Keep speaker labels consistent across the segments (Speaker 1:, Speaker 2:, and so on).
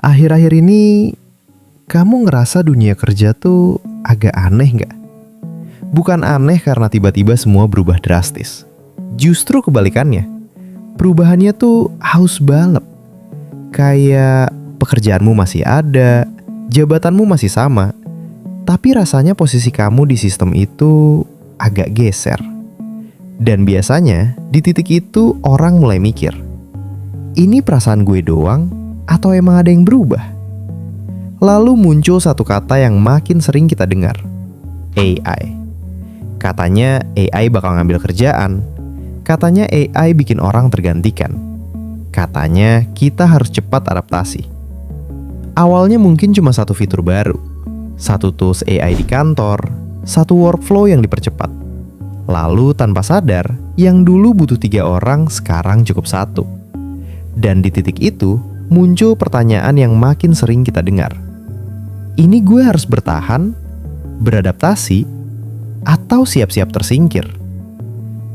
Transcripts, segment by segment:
Speaker 1: Akhir-akhir ini, kamu ngerasa dunia kerja tuh agak aneh nggak? Bukan aneh karena tiba-tiba semua berubah drastis. Justru kebalikannya. Perubahannya tuh haus balep. Kayak pekerjaanmu masih ada, jabatanmu masih sama, tapi rasanya posisi kamu di sistem itu agak geser. Dan biasanya di titik itu orang mulai mikir, ini perasaan gue doang atau emang ada yang berubah? Lalu muncul satu kata yang makin sering kita dengar, AI. Katanya AI bakal ngambil kerjaan. Katanya AI bikin orang tergantikan. Katanya kita harus cepat adaptasi. Awalnya mungkin cuma satu fitur baru, satu tools AI di kantor, satu workflow yang dipercepat. Lalu tanpa sadar, yang dulu butuh 3 orang sekarang cukup 1. Dan di titik itu, muncul pertanyaan yang makin sering kita dengar. Ini gue harus bertahan, beradaptasi, atau siap-siap tersingkir?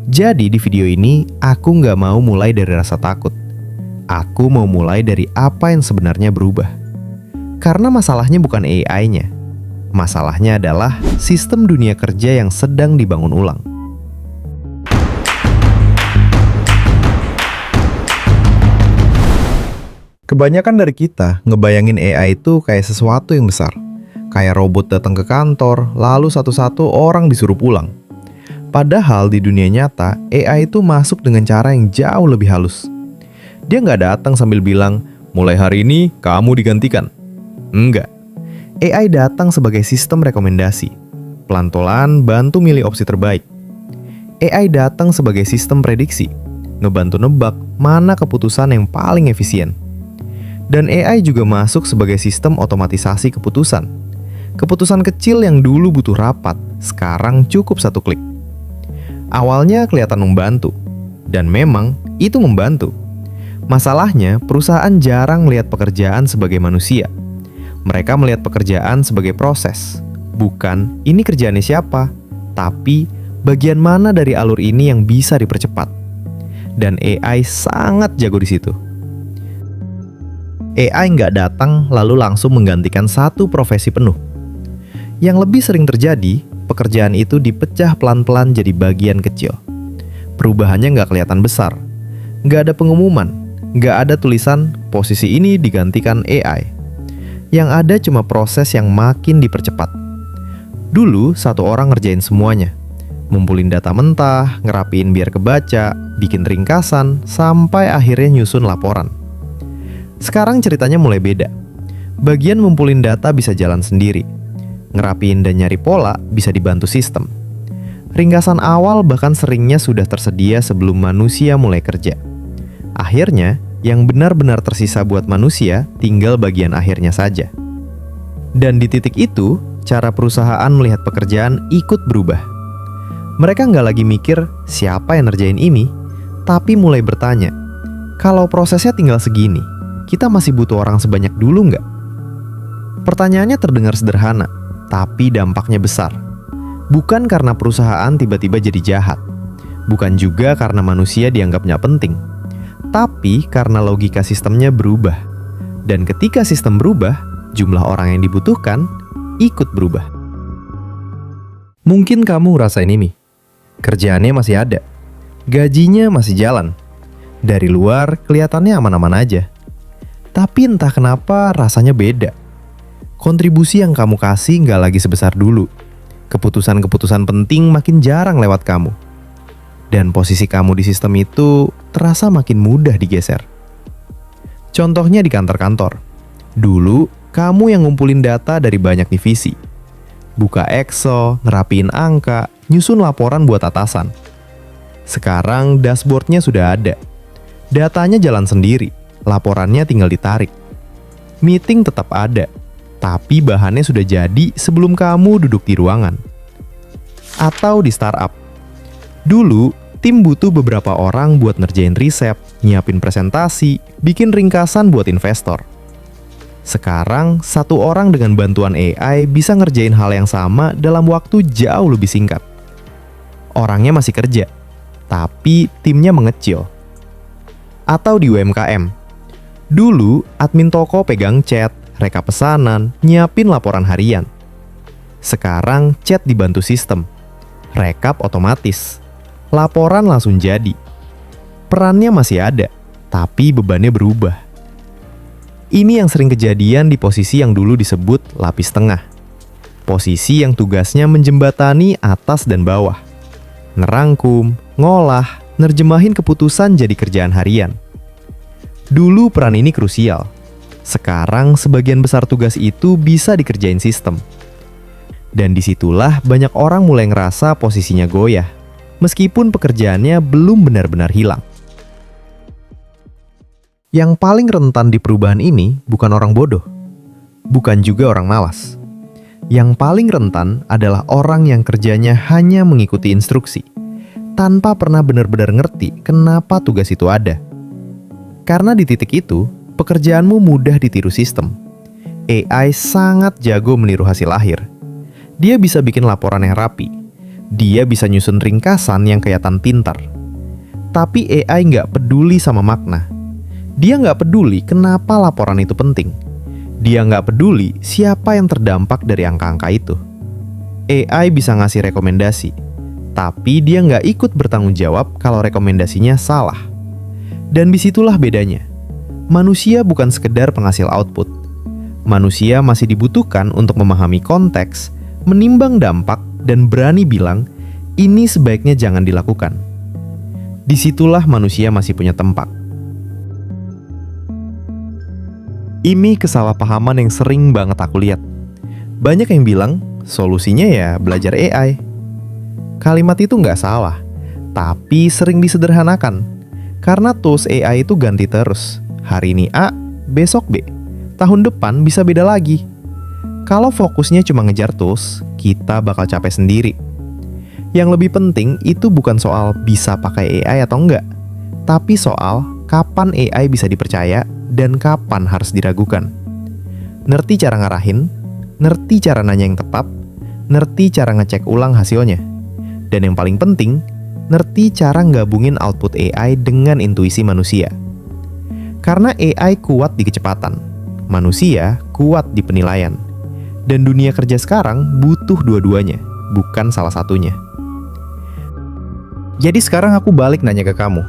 Speaker 1: Jadi di video ini, aku nggak mau mulai dari rasa takut. Aku mau mulai dari apa yang sebenarnya berubah. Karena masalahnya bukan AI-nya. Masalahnya adalah sistem dunia kerja yang sedang dibangun ulang. Kebanyakan dari kita ngebayangin AI itu kayak sesuatu yang besar. Kayak robot datang ke kantor, lalu satu-satu orang disuruh pulang. Padahal di dunia nyata, AI itu masuk dengan cara yang jauh lebih halus. Dia nggak datang sambil bilang, mulai hari ini kamu digantikan. Enggak. AI datang sebagai sistem rekomendasi. Pelan-pelan bantu milih opsi terbaik. AI datang sebagai sistem prediksi. Ngebantu nebak mana keputusan yang paling efisien. Dan AI juga masuk sebagai sistem otomatisasi keputusan. Keputusan kecil yang dulu butuh rapat, sekarang cukup 1 klik. Awalnya kelihatan membantu, dan memang itu membantu. Masalahnya, perusahaan jarang melihat pekerjaan sebagai manusia. Mereka melihat pekerjaan sebagai proses. Bukan, ini kerjaannya siapa, tapi bagian mana dari alur ini yang bisa dipercepat. Dan AI sangat jago di situ. AI nggak datang lalu langsung menggantikan satu profesi penuh. Yang lebih sering terjadi, pekerjaan itu dipecah pelan-pelan jadi bagian kecil. Perubahannya nggak kelihatan besar. Nggak ada pengumuman, nggak ada tulisan posisi ini digantikan AI. Yang ada cuma proses yang makin dipercepat. Dulu, satu orang ngerjain semuanya. Ngumpulin data mentah, ngerapiin biar kebaca, bikin ringkasan, sampai akhirnya nyusun laporan. Sekarang ceritanya mulai beda. Bagian ngumpulin data bisa jalan sendiri. Ngerapiin dan nyari pola bisa dibantu sistem. Ringkasan awal bahkan seringnya sudah tersedia sebelum manusia mulai kerja. Akhirnya, yang benar-benar tersisa buat manusia tinggal bagian akhirnya saja. Dan di titik itu, cara perusahaan melihat pekerjaan ikut berubah. Mereka nggak lagi mikir siapa yang ngerjain ini, tapi mulai bertanya, kalau prosesnya tinggal segini, kita masih butuh orang sebanyak dulu nggak? Pertanyaannya terdengar sederhana, tapi dampaknya besar. Bukan karena perusahaan tiba-tiba jadi jahat. Bukan juga karena manusia dianggap nggak penting. Tapi karena logika sistemnya berubah. Dan ketika sistem berubah, jumlah orang yang dibutuhkan ikut berubah. Mungkin kamu ngerasain ini. Kerjaannya masih ada. Gajinya masih jalan. Dari luar kelihatannya aman-aman aja. Tapi entah kenapa rasanya beda. Kontribusi yang kamu kasih nggak lagi sebesar dulu. Keputusan-keputusan penting makin jarang lewat kamu. Dan posisi kamu di sistem itu terasa makin mudah digeser. Contohnya di kantor-kantor. Dulu, kamu yang ngumpulin data dari banyak divisi. Buka Excel, ngerapiin angka, nyusun laporan buat atasan. Sekarang dashboardnya sudah ada. Datanya jalan sendiri. Laporannya tinggal ditarik. Meeting tetap ada, tapi bahannya sudah jadi sebelum kamu duduk di ruangan. Atau di startup. Dulu, tim butuh beberapa orang buat ngerjain riset, nyiapin presentasi, bikin ringkasan buat investor. Sekarang, satu orang dengan bantuan AI bisa ngerjain hal yang sama dalam waktu jauh lebih singkat. Orangnya masih kerja, tapi timnya mengecil. Atau di UMKM. Dulu, admin toko pegang chat, rekap pesanan, nyiapin laporan harian. Sekarang chat dibantu sistem, rekap otomatis, laporan langsung jadi. Perannya masih ada, tapi bebannya berubah. Ini yang sering kejadian di posisi yang dulu disebut lapis tengah. Posisi yang tugasnya menjembatani atas dan bawah. Ngerangkum, ngolah, nerjemahin keputusan jadi kerjaan harian. Dulu peran ini krusial. Sekarang sebagian besar tugas itu bisa dikerjain sistem. Dan disitulah banyak orang mulai ngerasa posisinya goyah, meskipun pekerjaannya belum benar-benar hilang. Yang paling rentan di perubahan ini bukan orang bodoh, bukan juga orang malas. Yang paling rentan adalah orang yang kerjanya hanya mengikuti instruksi, tanpa pernah benar-benar ngerti kenapa tugas itu ada. Karena di titik itu, pekerjaanmu mudah ditiru sistem. AI sangat jago meniru hasil akhir. Dia bisa bikin laporan yang rapi. Dia bisa nyusun ringkasan yang kelihatan pintar. Tapi AI nggak peduli sama makna. Dia nggak peduli kenapa laporan itu penting. Dia nggak peduli siapa yang terdampak dari angka-angka itu. AI bisa ngasih rekomendasi, tapi dia nggak ikut bertanggung jawab kalau rekomendasinya salah. Dan disitulah bedanya. Manusia bukan sekedar penghasil output. Manusia masih dibutuhkan untuk memahami konteks, menimbang dampak, dan berani bilang, ini sebaiknya jangan dilakukan. Disitulah manusia masih punya tempat. Ini kesalahpahaman yang sering banget aku lihat. Banyak yang bilang, solusinya ya belajar AI. Kalimat itu nggak salah, tapi sering disederhanakan. Karena tools AI itu ganti terus. Hari ini A, besok B. Tahun depan bisa beda lagi. Kalau fokusnya cuma ngejar tools, kita bakal capek sendiri. Yang lebih penting itu bukan soal bisa pakai AI atau enggak, tapi soal kapan AI bisa dipercaya dan kapan harus diragukan. Ngerti cara ngarahin, ngerti cara nanya yang tepat, ngerti cara ngecek ulang hasilnya. Dan yang paling penting, ngerti cara gabungin output AI dengan intuisi manusia. Karena AI kuat di kecepatan, manusia kuat di penilaian. Dan dunia kerja sekarang butuh dua-duanya, bukan salah satunya. Jadi sekarang aku balik nanya ke kamu.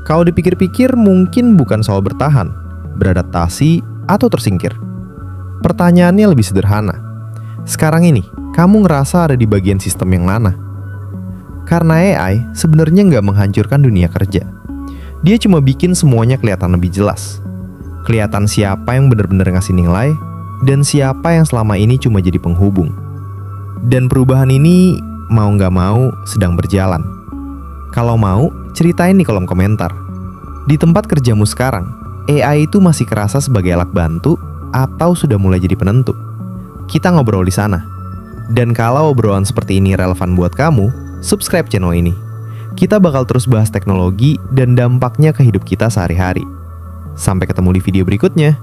Speaker 1: Kalau dipikir-pikir mungkin bukan soal bertahan, beradaptasi, atau tersingkir. Pertanyaannya lebih sederhana. Sekarang ini, kamu ngerasa ada di bagian sistem yang mana? Karena AI sebenarnya nggak menghancurkan dunia kerja. Dia cuma bikin semuanya kelihatan lebih jelas. Kelihatan siapa yang benar-benar ngasih nilai, dan siapa yang selama ini cuma jadi penghubung. Dan perubahan ini mau nggak mau sedang berjalan. Kalau mau, ceritain di kolom komentar. Di tempat kerjamu sekarang, AI itu masih kerasa sebagai alat bantu atau sudah mulai jadi penentu? Kita ngobrol di sana. Dan kalau obrolan seperti ini relevan buat kamu, subscribe channel ini. Kita bakal terus bahas teknologi dan dampaknya ke hidup kita sehari-hari. Sampai ketemu di video berikutnya.